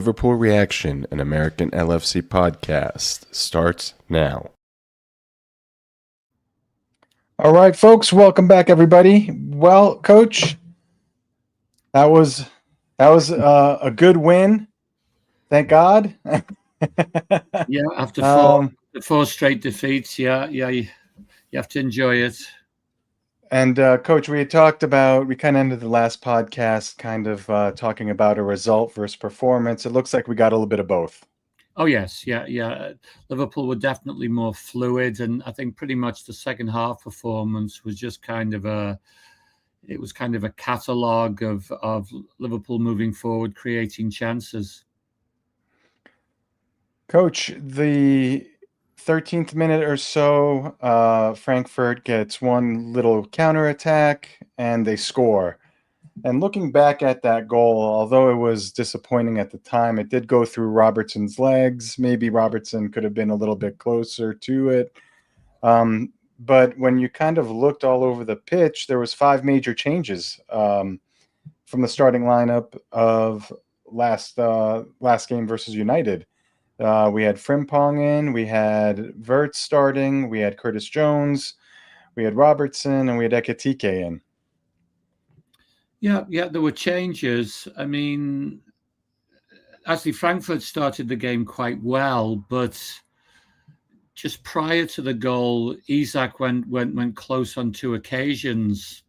Liverpool Reaction, an American LFC podcast, starts now. All right, folks, welcome back, everybody. Well, Coach, that was a good win. Thank God. Yeah, after four straight defeats, you have to enjoy it. And Coach, we kind of ended the last podcast kind of talking about a result versus performance. It looks like we got a little bit of both. Oh yes, yeah. Liverpool were definitely more fluid, and I think pretty much the second half performance was just kind of a catalogue of Liverpool moving forward, creating chances. Coach, the 13th minute or so, Frankfurt gets one little counterattack and they score. And looking back at that goal, although it was disappointing at the time, it did go through Robertson's legs. Maybe Robertson could have been a little bit closer to it. But when you kind of looked all over the pitch, there was 5 major changes from the starting lineup of last game versus United. We had Frimpong in, we had Wirtz starting, we had Curtis Jones, we had Robertson, and we had Ekitike in. Yeah, there were changes. I mean, actually, Frankfurt started the game quite well, but just prior to the goal, Isak went close on 2 occasions.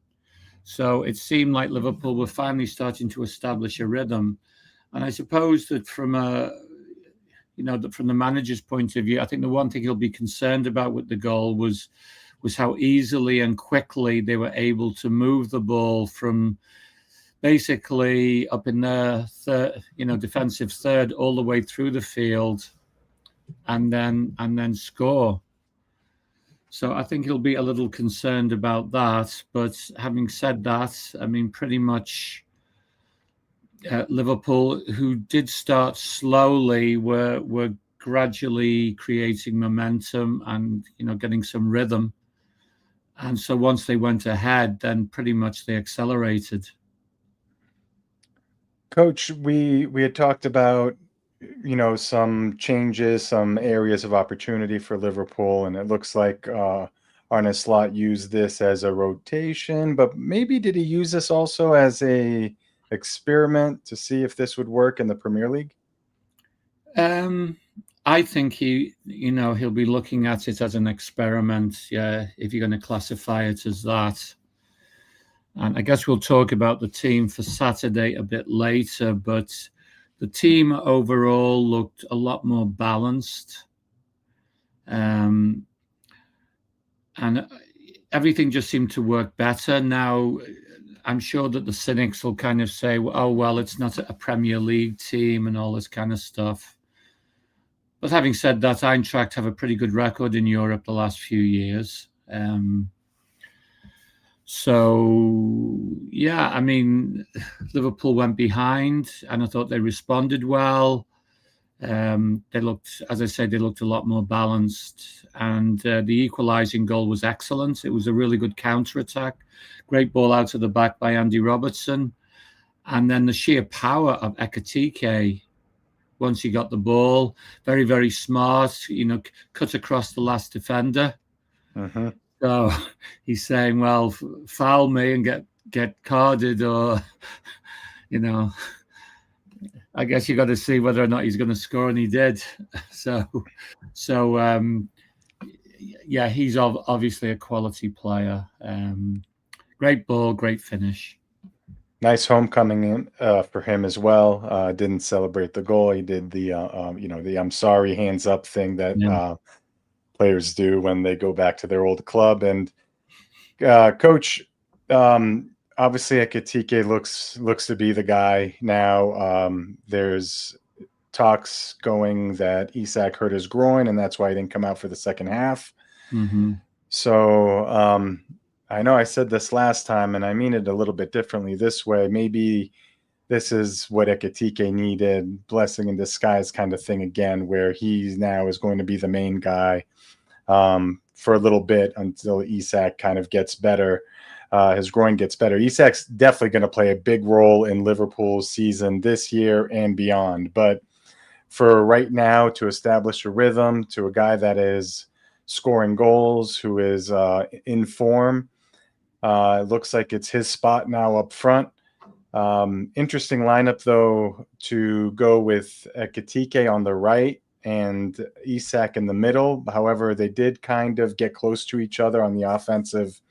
So it seemed like Liverpool were finally starting to establish a rhythm. And I suppose that from the manager's point of view, I think the one thing he'll be concerned about with the goal was how easily and quickly they were able to move the ball from basically up in their defensive third all the way through the field and then score. So I think he'll be a little concerned about that. But having said that, I mean, pretty much Liverpool, who did start slowly, were gradually creating momentum and getting some rhythm. And so once they went ahead, then pretty much they accelerated. Coach, we had talked about some changes, some areas of opportunity for Liverpool, and it looks like Arne Slot used this as a rotation, but maybe did he use this also as a experiment to see if this would work in the Premier League? I think he'll be looking at it as an experiment, if you're going to classify it as that. And I guess we'll talk about the team for Saturday a bit later, but the team overall looked a lot more balanced. And everything just seemed to work better. Now, I'm sure that the cynics will kind of say, oh, well, it's not a Premier League team and all this kind of stuff. But having said that, Eintracht have a pretty good record in Europe the last few years. So, yeah, I mean, Liverpool went behind and I thought they responded well. They looked a lot more balanced. And the equalising goal was excellent. It was a really good counter-attack. Great ball out of the back by Andy Robertson. And then the sheer power of Ekitike once he got the ball. Very, very smart, cut across the last defender. Mm-hmm. So he's saying, well, foul me and get carded, or, I guess you got to see whether or not he's going to score, and he did. So yeah, he's obviously a quality player. Great ball, great finish. Nice homecoming for him as well. Didn't celebrate the goal. He did the the I'm sorry hands up thing that players do when they go back to their old club. And Coach, obviously Ekitike looks to be the guy now. There's talks going that Isak hurt his groin, and that's why he didn't come out for the second half. Mm-hmm. So I know I said this last time, and I mean it a little bit differently this way. Maybe this is what Ekitike needed, blessing in disguise kind of thing again, where he now is going to be the main guy for a little bit until Isak kind of gets better. his groin gets better. Isak's definitely going to play a big role in Liverpool's season this year and beyond. But for right now, to establish a rhythm to a guy that is scoring goals, who is in form, it looks like it's his spot now up front. Interesting lineup, though, to go with Ekitike on the right and Isak in the middle. However, they did kind of get close to each other on the offensive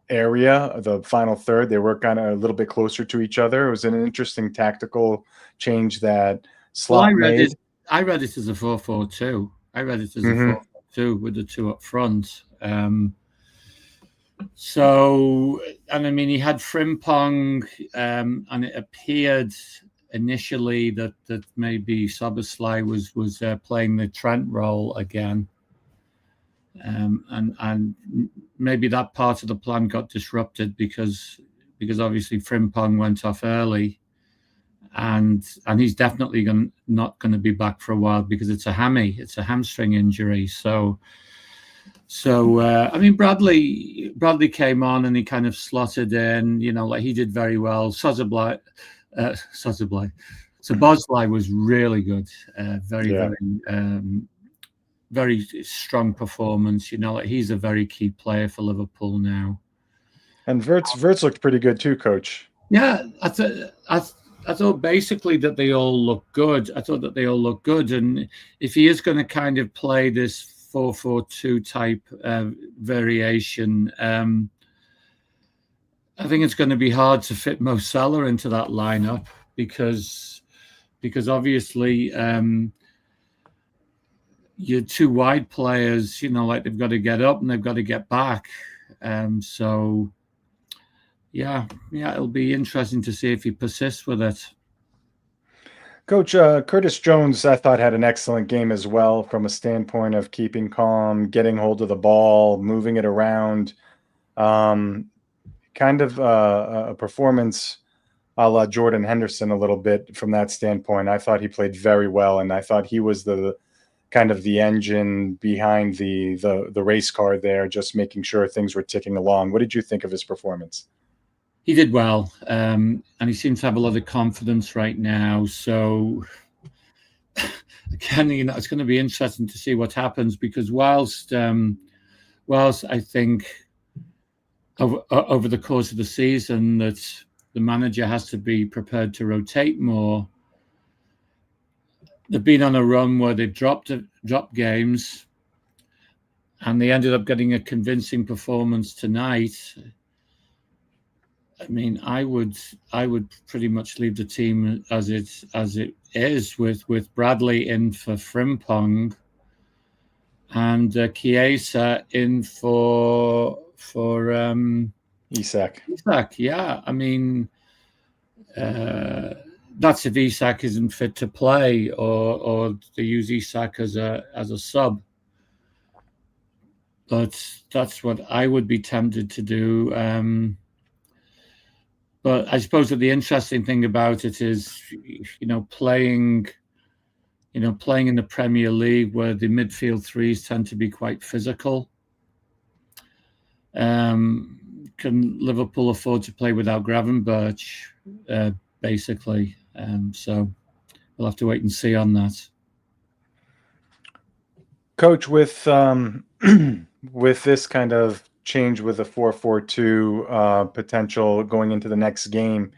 area. The final third, they were kind of a little bit closer to each other. It was an interesting tactical change that Slot made. I read it as a 4-4-2. I read it as a 4-4-2 with the two up front. So, and I mean, he had Frimpong, and it appeared initially that maybe Szoboszlai was playing the Trent role again, and maybe that part of the plan got disrupted because obviously Frimpong went off early, and he's definitely not going to be back for a while because it's a hamstring injury. So I mean, Bradley came on and he kind of slotted in, like he did very well. Szoboszlai was really good, very strong performance. Like he's a very key player for Liverpool now. And Wirtz looked pretty good too, Coach. Yeah, I thought basically that they all look good. And if he is going to kind of play this 4-4-2 type variation, I think it's going to be hard to fit Mo Salah into that lineup because obviously your two wide players, like they've got to get up and they've got to get back. So yeah, it'll be interesting to see if he persists with it. Coach, Curtis Jones, I thought, had an excellent game as well from a standpoint of keeping calm, getting hold of the ball, moving it around. Kind of a performance a la Jordan Henderson a little bit from that standpoint. I thought he played very well, and I thought he was the kind of the engine behind the race car there, just making sure things were ticking along. What did you think of his performance? He did well, and he seems to have a lot of confidence right now. So, again, it's going to be interesting to see what happens because whilst I think over the course of the season that the manager has to be prepared to rotate more, they've been on a run where they've dropped games, and they ended up getting a convincing performance tonight. I mean, I would pretty much leave the team as it is with Bradley in for Frimpong and Chiesa in for Isak. Yeah, I mean, that's if Isak isn't fit to play or they use Isak as a sub. But that's what I would be tempted to do. But I suppose that the interesting thing about it is, playing in the Premier League where the midfield threes tend to be quite physical. Can Liverpool afford to play without Gravenberch, basically? So we'll have to wait and see on that. Coach, with this kind of change with a 4-4-2 potential going into the next game,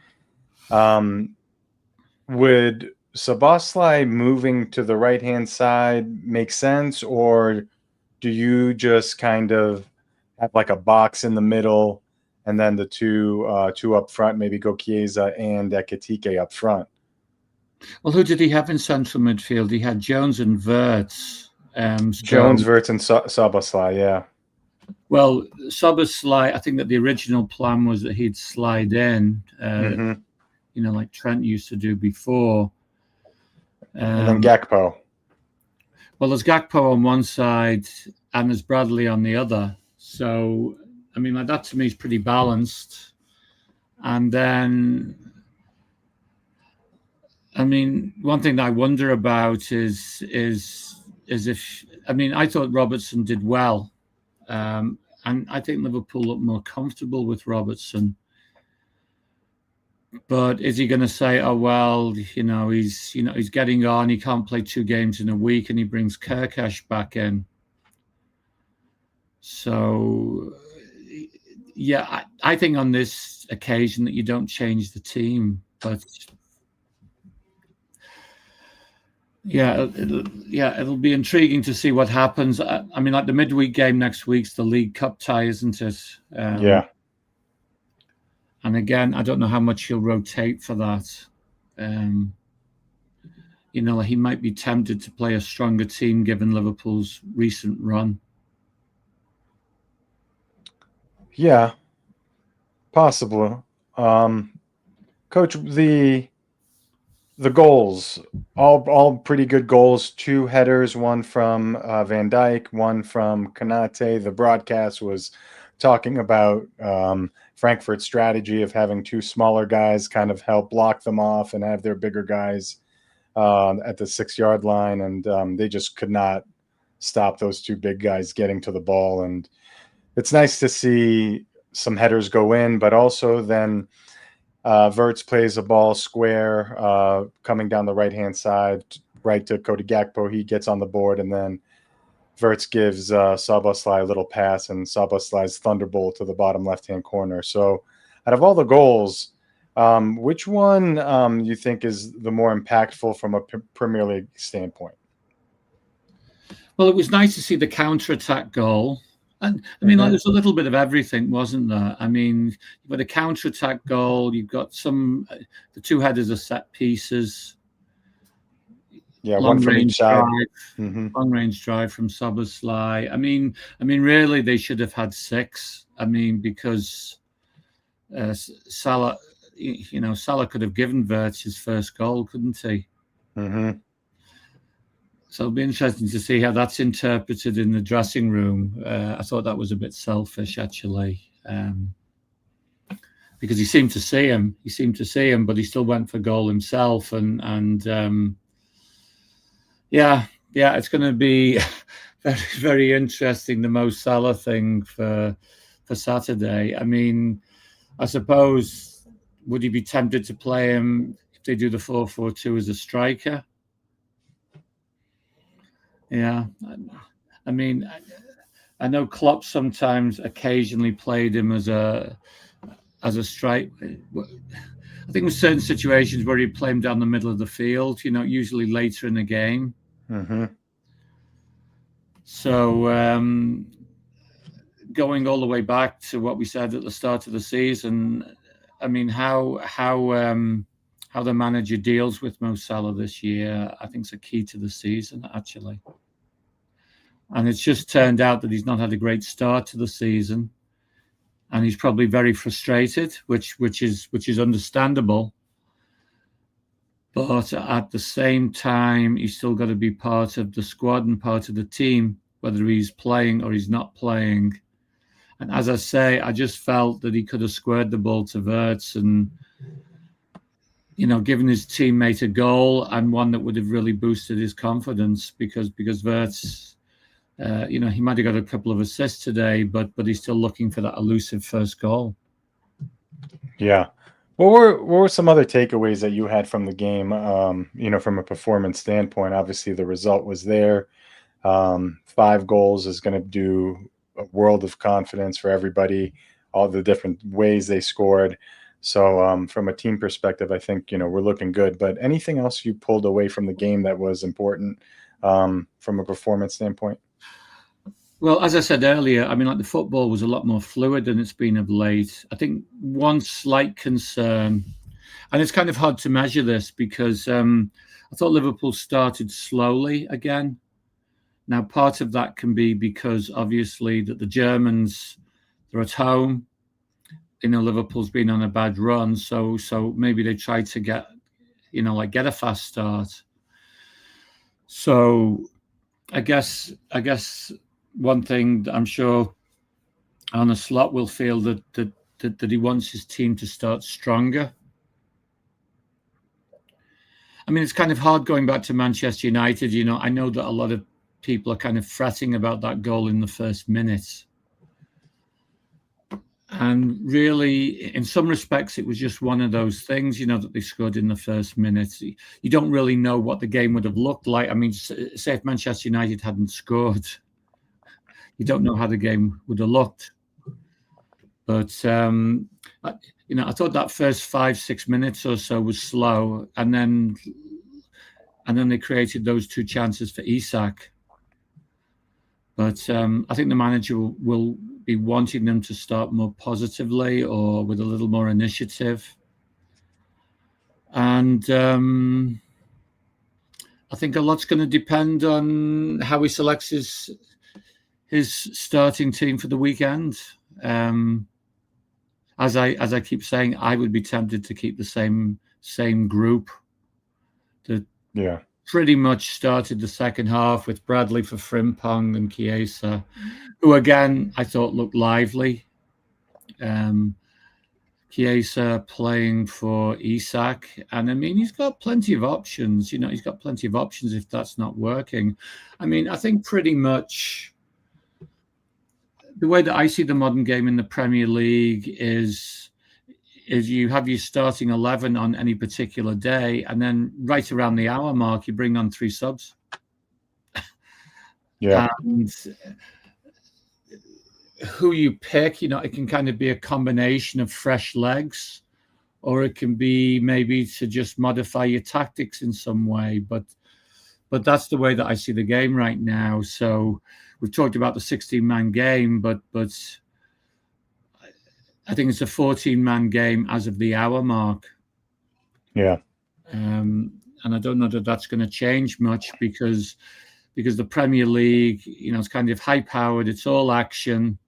would Szoboszlai moving to the right-hand side make sense, or do you just kind of have like a box in the middle and then the two up front, maybe go Chiesa and Ekitike up front? Well, who did he have in central midfield? He had Jones and Wirtz. Jones, Wirtz, and Szoboszlai, yeah. Well, Szoboszlai, I think that the original plan was that he'd slide in, like Trent used to do before. And then Gakpo. Well, there's Gakpo on one side and there's Bradley on the other. So, I mean, like that to me is pretty balanced. And then, I mean, one thing that I wonder about is if, I mean, I thought Robertson did well. And And I think Liverpool look more comfortable with Robertson. But is he going to say, oh, well, he's getting on. He can't play 2 games in a week, and he brings Kirkash back in. So, yeah, I think on this occasion that you don't change the team. But, yeah, it'll be intriguing to see what happens. I mean, like the midweek game next week's the League Cup tie, isn't it? Yeah. And again, I don't know how much he'll rotate for that. He might be tempted to play a stronger team given Liverpool's recent run. Yeah, possible. Coach, the goals, all pretty good goals. 2 headers, one from Van Dijk, one from Konate. The broadcast was talking about Frankfurt's strategy of having 2 smaller guys kind of help block them off and have their bigger guys at the 6-yard line, and they just could not stop those 2 big guys getting to the ball. And it's nice to see some headers go in, but also then Wirtz plays a ball square coming down the right-hand side, right to Cody Gakpo. He gets on the board, and then Wirtz gives Szoboszlai a little pass, and Szoboszlai's thunderbolt to the bottom left-hand corner. So out of all the goals, which one you think is the more impactful from a Premier League standpoint? Well, it was nice to see the counter-attack goal. And I mean, there's a little bit of everything, wasn't there? I mean, you've got a counter-attack goal. You've got the 2 headers are set pieces. Yeah, one from each side. Long-range drive from Szoboszlai. I mean, really, they should have had 6. I mean, because Salah could have given Wirtz his first goal, couldn't he? Mm-hmm. So it'll be interesting to see how that's interpreted in the dressing room. I thought that was a bit selfish, actually, because he seemed to see him. But he still went for goal himself. And it's going to be very, very interesting, the Mo Salah thing for Saturday. I mean, I suppose, would he be tempted to play him if they do the 4-4-2 as a striker? Yeah, I mean, I know Klopp sometimes occasionally played him as a strike. I think with certain situations where he'd play him down the middle of the field, usually later in the game. Mm-hmm. So going all the way back to what we said at the start of the season, I mean, how the manager deals with Mo Salah this year, I think is a key to the season, actually. And it's just turned out that he's not had a great start to the season, and he's probably very frustrated, which is understandable. But at the same time, he's still got to be part of the squad and part of the team, whether he's playing or he's not playing. And as I say, I just felt that he could have squared the ball to Wirtz and, given his teammate a goal, and one that would have really boosted his confidence, because Wirtz, he might have got a couple of assists today, but he's still looking for that elusive first goal. Yeah. What were some other takeaways that you had from the game, from a performance standpoint? Obviously, the result was there. 5 goals is going to do a world of confidence for everybody, all the different ways they scored. So from a team perspective, I think, we're looking good. But anything else you pulled away from the game that was important from a performance standpoint? Well, as I said earlier, I mean, like the football was a lot more fluid than it's been of late. I think one slight concern, and it's kind of hard to measure this because I thought Liverpool started slowly again. Now, part of that can be because obviously that the Germans, they're at home. Liverpool's been on a bad run, so maybe they tried to get a fast start. So I guess one thing that I'm sure Arne Slot will feel that he wants his team to start stronger. I mean, it's kind of hard going back to Manchester United. I know that a lot of people are kind of fretting about that goal in the first minute. And really, in some respects, it was just one of those things, that they scored in the first minute. You don't really know what the game would have looked like. I mean, say if Manchester United hadn't scored, you don't know how the game would have looked. But, I thought that first 5-6 minutes or so was slow. And then they created those 2 chances for Isak. But I think the manager will be wanting them to start more positively or with a little more initiative. And I think a lot's going to depend on how he selects his starting team for the weekend. As I keep saying, I would be tempted to keep the same group that pretty much started the second half with Bradley for Frimpong and Chiesa, who again I thought looked lively. Chiesa playing for Isak, and I mean he's got plenty of options. He's got plenty of options if that's not working. I mean, I think pretty much the way that I see the modern game in the Premier League is you have your starting 11 on any particular day, and then right around the hour mark, you bring on 3 subs. Yeah. And who you pick, it can kind of be a combination of fresh legs, or it can be maybe to just modify your tactics in some way. But that's the way that I see the game right now. So we've talked about the 16-man game, but I think it's a 14-man game as of the hour mark. Yeah. And I don't know that that's going to change much because the Premier League, it's kind of high-powered, it's all action,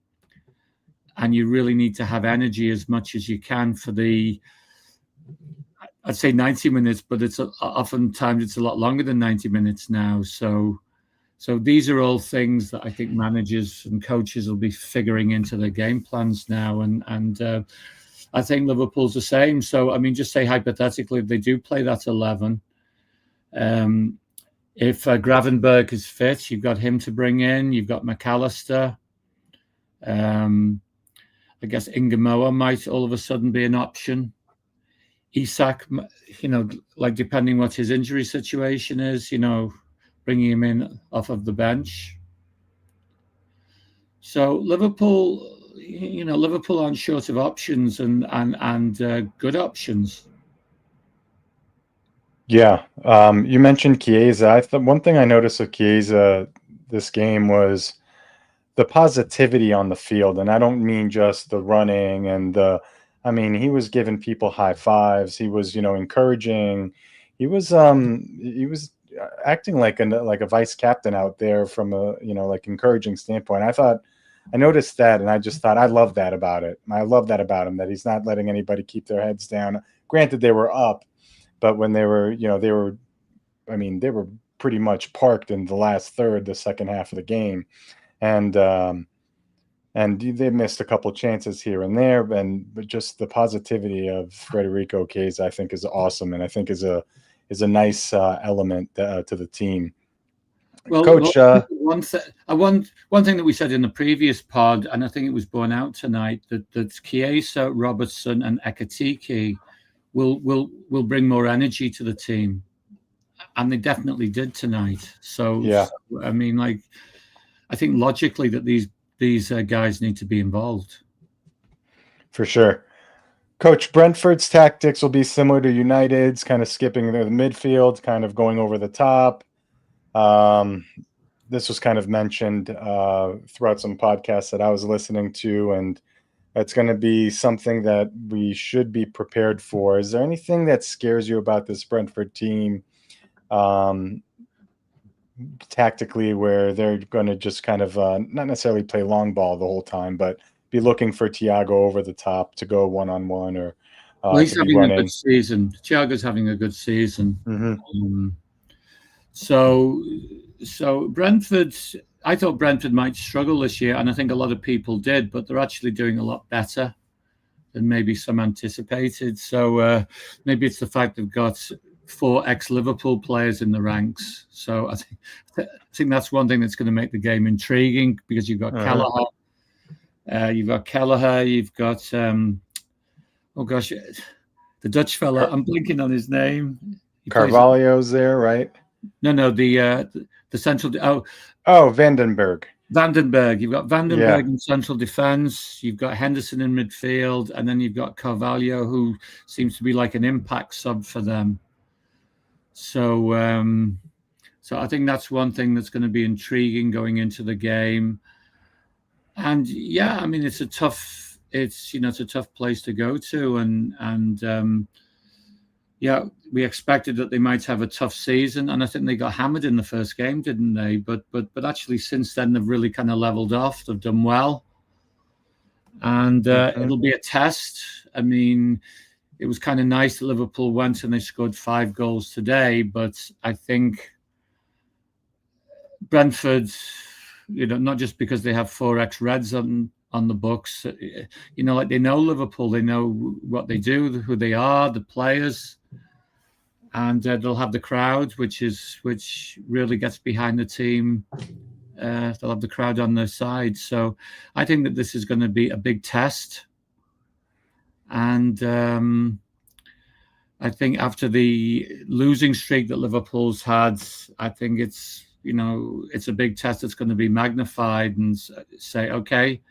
and you really need to have energy as much as you can for I'd say 90 minutes, but oftentimes it's a lot longer than 90 minutes now. So these are all things that I think managers and coaches will be figuring into their game plans now. And I think Liverpool's the same. So, I mean, just say hypothetically, if they do play that 11, if Gravenberg is fit, you've got him to bring in. You've got McAllister. I guess Ingemoa might all of a sudden be an option. Isak, depending what his injury situation is, bringing him in off of the bench. So Liverpool aren't short of options and good options. Yeah. You mentioned Chiesa. One thing I noticed with Chiesa this game was the positivity on the field. And I don't mean just the running and he was giving people high fives. He was, encouraging. He was acting like a vice captain out there from a, encouraging standpoint. I noticed that, and I just thought, I love that about it. I love that about him, that he's not letting anybody keep their heads down. Granted, they were up, but when they were pretty much parked in the last third, the second half of the game. And they missed a couple chances here and there, but just the positivity of Federico Chiesa, I think, is awesome, and I think is a nice element to the team. Well, Coach, one thing that we said in the previous pod, and I think it was borne out tonight, that Chiesa, Robertson, and Ekitike will bring more energy to the team, and they definitely did tonight. So, yeah. I mean, I think logically that these guys need to be involved. For sure. Coach, Brentford's tactics will be similar to United's, kind of skipping the midfield, kind of going over the top. This was kind of mentioned throughout some podcasts that I was listening to, and it's going to be something that we should be prepared for. Is there anything that scares you about this Brentford team tactically, where they're going to just kind of not necessarily play long ball the whole time, but be looking for Thiago over the top to go one-on-one, or he's having a good season. Thiago's having a good season. Mm-hmm. So Brentford, I thought Brentford might struggle this year, and I think a lot of people did, but they're actually doing a lot better than maybe some anticipated. So maybe it's the fact they've got 4 ex-Liverpool players in the ranks. So I think that's one thing that's going to make the game intriguing, because you've got Callaghan, You've got Kelleher. You've got oh gosh, the Dutch fella. I'm blinking on his name. Carvalho's there, right? No, the central. Oh, Vandenberg. Vandenberg. You've got Vandenberg Yeah. in central defence. You've got Henderson in midfield, and then you've got Carvalho, who seems to be like an impact sub for them. So, so I think that's one thing that's going to be intriguing going into the game. And yeah, I mean, it's a tough place to go to, and yeah, we expected that they might have a tough season, and I think they got hammered in the first game, didn't they? But actually, since then, they've really kind of leveled off. They've done well, and it'll be a test. I mean, it was kind of nice that Liverpool went and they scored 5 goals today, but I think Brentford, not just because they have 4x Reds on the books, like they know Liverpool, they know what they do, who they are, the players, and they'll have the crowd, which really gets behind the team. They'll have the crowd on their side. So I think that this is going to be a big test. And I think after the losing streak that Liverpool's had, I think it's a big test that's going to be magnified and say, okay,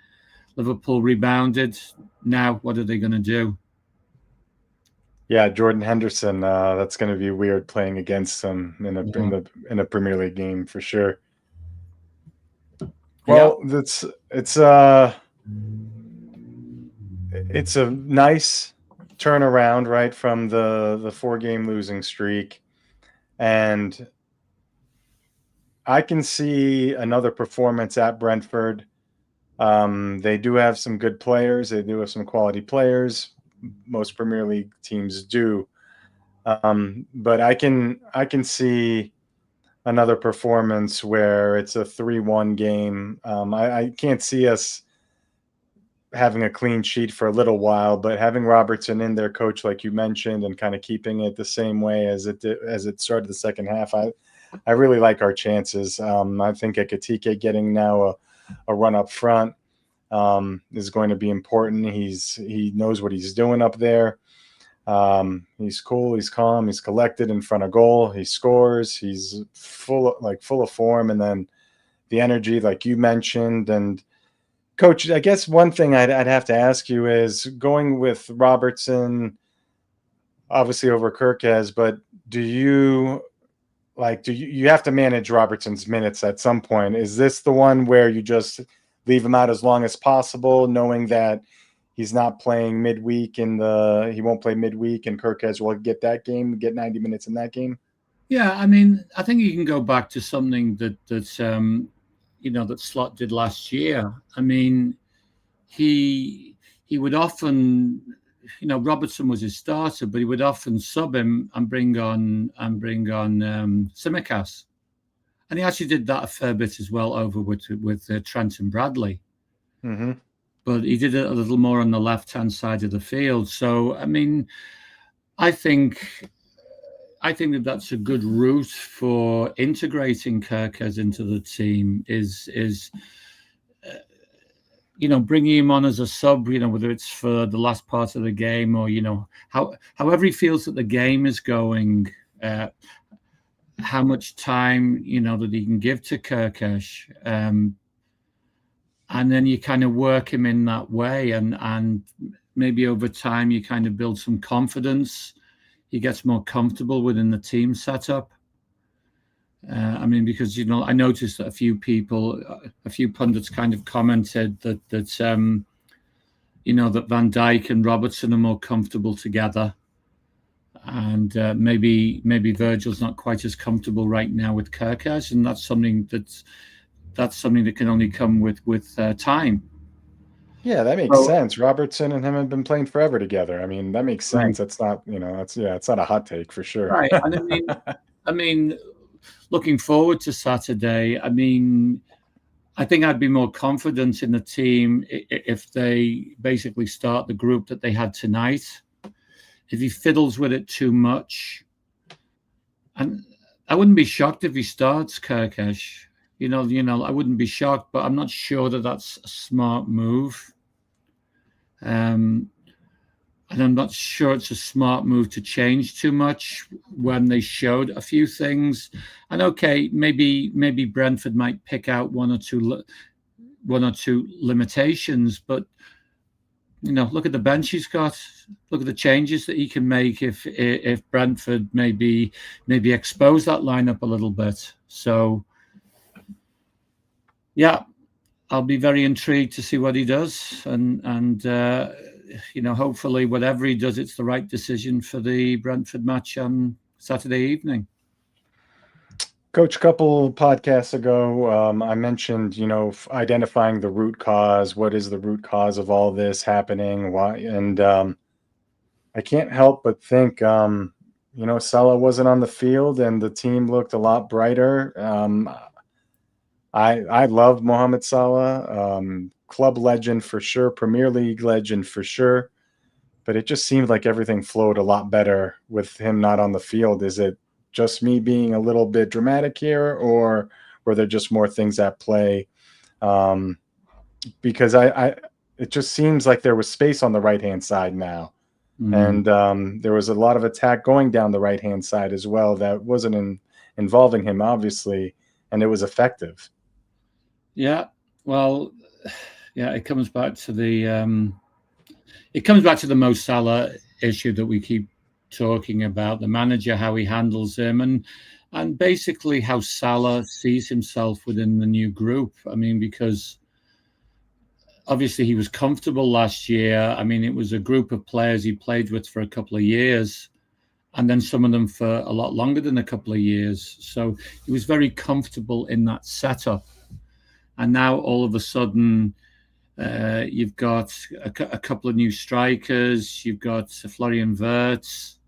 Liverpool rebounded. Now, what are they going to do? Yeah, Jordan Henderson. That's going to be weird playing against them in a Premier League game for sure. Well, it's a nice turnaround, right, from the 4-game losing streak, and I can see another performance at Brentford. They do have some good players. They do have some quality players. Most Premier League teams do. But I can see another performance where it's a 3-1 game. I can't see us having a clean sheet for a little while, but having Robertson in there, coach, like you mentioned, and kind of keeping it the same way as it started the second half, I really like our chances. I think Ekitike getting now a run up front is going to be important. He knows what he's doing up there. He's cool, he's calm, he's collected in front of goal. He scores. He's full of form, and then the energy, like you mentioned. And coach, I guess one thing I'd have to ask you is going with Robertson, obviously over Kirkes, but do you have to manage Robertson's minutes at some point? Is this the one where you just leave him out as long as possible, knowing that he's not playing midweek he won't play midweek, and Kirkes will get 90 minutes in that game? Yeah, I mean, I think you can go back to something that Slot did last year. I mean, he would often, Robertson was his starter, but he would often sub him and bring on Tsimikas, and he actually did that a fair bit as well over with Trent and Bradley. Mm-hmm. But he did it a little more on the left-hand side of the field. So, I mean, I think that's a good route for integrating Kirkes into the team is bringing him on as a sub, whether it's for the last part of the game or, however he feels that the game is going, how much time, that he can give to Kirkes. And then you kind of work him in that way, and maybe over time you kind of build some confidence. He gets more comfortable within the team setup. I mean, because I noticed that a few pundits kind of commented that that Van Dijk and Robertson are more comfortable together, and maybe Virgil's not quite as comfortable right now with Kirkes, and that's something that can only come with time. Yeah, that makes sense. Robertson and him have been playing forever together. I mean, that makes sense. Right. That's not, it's not a hot take for sure. Right. And I mean, looking forward to Saturday, I mean, I think I'd be more confident in the team if they basically start the group that they had tonight. If he fiddles with it too much, and I wouldn't be shocked if he starts Kirkes. I wouldn't be shocked, but I'm not sure that that's a smart move. And I'm not sure it's a smart move to change too much when they showed a few things. And okay, maybe Brentford might pick out one or two limitations, but look at the bench he's got. Look at the changes that he can make if Brentford maybe expose that lineup a little bit. So, yeah, I'll be very intrigued to see what he does, and hopefully whatever he does, it's the right decision for the Brentford match on Saturday evening. Coach, a couple podcasts ago, I mentioned, identifying the root cause. What is the root cause of all this happening? Why? And I can't help but think, Salah wasn't on the field and the team looked a lot brighter. I love Mohamed Salah, club legend for sure, Premier League legend for sure. But it just seemed like everything flowed a lot better with him not on the field. Is it just me being a little bit dramatic here, or were there just more things at play? Because it just seems like there was space on the right-hand side now. And there was a lot of attack going down the right-hand side as well that wasn't involving him, obviously, and it was effective. Yeah, well, yeah, it comes back to the Mo Salah issue that we keep talking about, the manager, how he handles him, and basically how Salah sees himself within the new group. I mean, because obviously he was comfortable last year. I mean, it was a group of players he played with for a couple of years, and then some of them for a lot longer than a couple of years. So he was very comfortable in that setup. And now all of a sudden, you've got a couple of new strikers. You've got Florian Wirtz,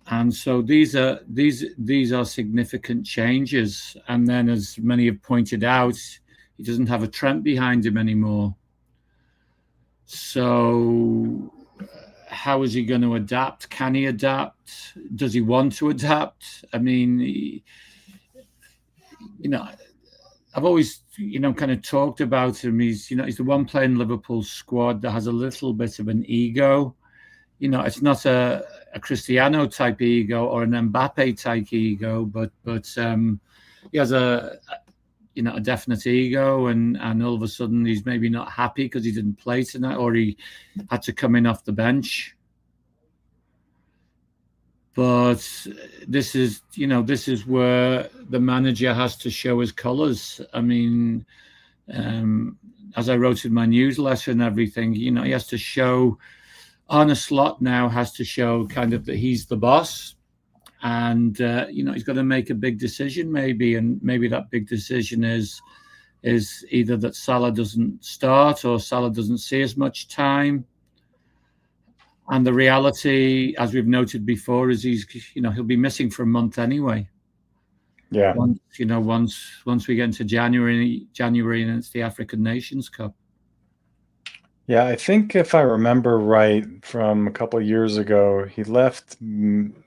and so these are significant changes. And then, as many have pointed out, he doesn't have a Trent behind him anymore. So, how is he going to adapt? Can he adapt? Does he want to adapt? I mean, I've always, kind of talked about him. He's the one player in Liverpool's squad that has a little bit of an ego. It's not a Cristiano type ego or an Mbappe type ego, but he has a definite ego, and all of a sudden he's maybe not happy because he didn't play tonight or he had to come in off the bench. But this is where the manager has to show his colours. I mean, as I wrote in my newsletter and everything, he has to show. Arne Slot now has to show kind of that he's the boss, and he's got to make a big decision maybe, and maybe that big decision is either that Salah doesn't start or Salah doesn't see as much time. And the reality, as we've noted before, is he'll be missing for a month anyway. Yeah. Once we get into January, and it's the African Nations Cup. Yeah, I think if I remember right from a couple of years ago, he left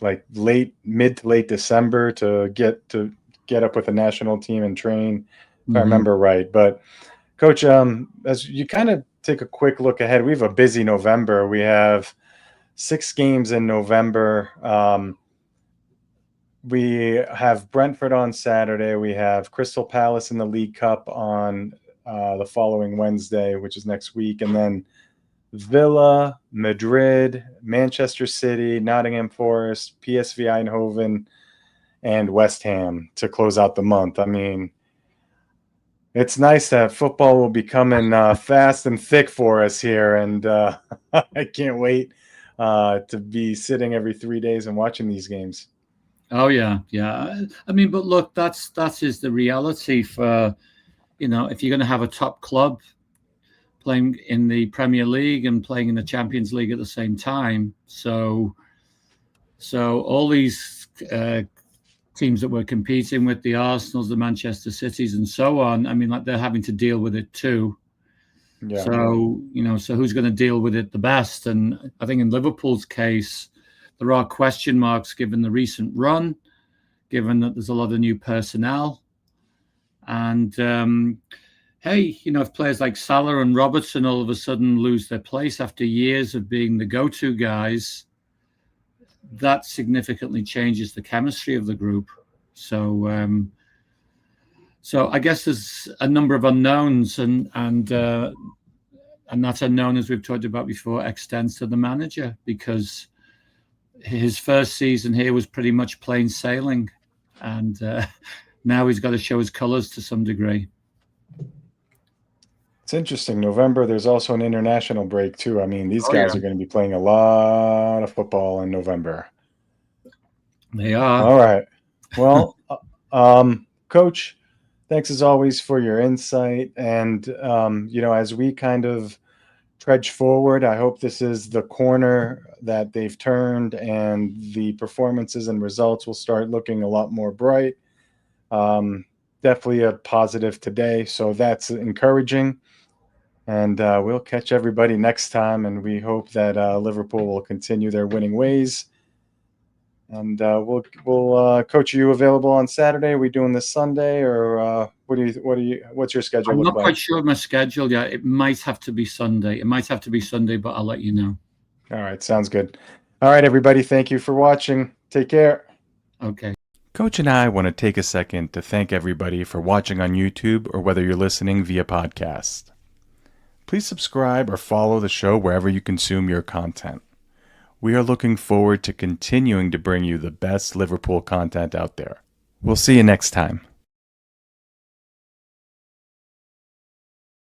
like mid to late December to get up with the national team and train, if I remember right. But Coach, as you kind of take a quick look ahead, we have a busy November. We have 6 games in November. We have Brentford on Saturday. We have Crystal Palace in the League Cup on the following Wednesday, which is next week. And then Villa, Madrid, Manchester City, Nottingham Forest, PSV Eindhoven, and West Ham to close out the month. I mean, it's nice that football will be coming fast and thick for us here. And I can't wait to be sitting every 3 days and watching these games. Oh, yeah. I mean, but look, that is the reality for, if you're going to have a top club playing in the Premier League and playing in the Champions League at the same time. So all these teams that we're competing with, the Arsenals, the Manchester Cities, and so on, I mean, like, they're having to deal with it too. Yeah. So, so who's going to deal with it the best? And I think in Liverpool's case, there are question marks given the recent run, given that there's a lot of new personnel. And hey, if players like Salah and Robertson all of a sudden lose their place after years of being the go-to guys, that significantly changes the chemistry of the group. So I guess there's a number of unknowns, and that unknown, as we've talked about before, extends to the manager, because his first season here was pretty much plain sailing, and now he's got to show his colors to some degree. It's interesting. November, there's also an international break too. I mean, these guys are going to be playing a lot of football in November. They are. All right. Well, Coach, thanks as always for your insight. And, as we kind of trudge forward, I hope this is the corner that they've turned, and the performances and results will start looking a lot more bright. Definitely a positive today. So that's encouraging. And we'll catch everybody next time. And we hope that Liverpool will continue their winning ways. And we'll Coach, are you available on Saturday? Are we doing this Sunday, or what's your schedule? I'm not quite sure of my schedule yet. It might have to be Sunday. But I'll let you know. All right, sounds good. All right, everybody, thank you for watching. Take care. Okay. Coach and I want to take a second to thank everybody for watching on YouTube, or whether you're listening via podcast. Please subscribe or follow the show wherever you consume your content. We are looking forward to continuing to bring you the best Liverpool content out there. We'll see you next time.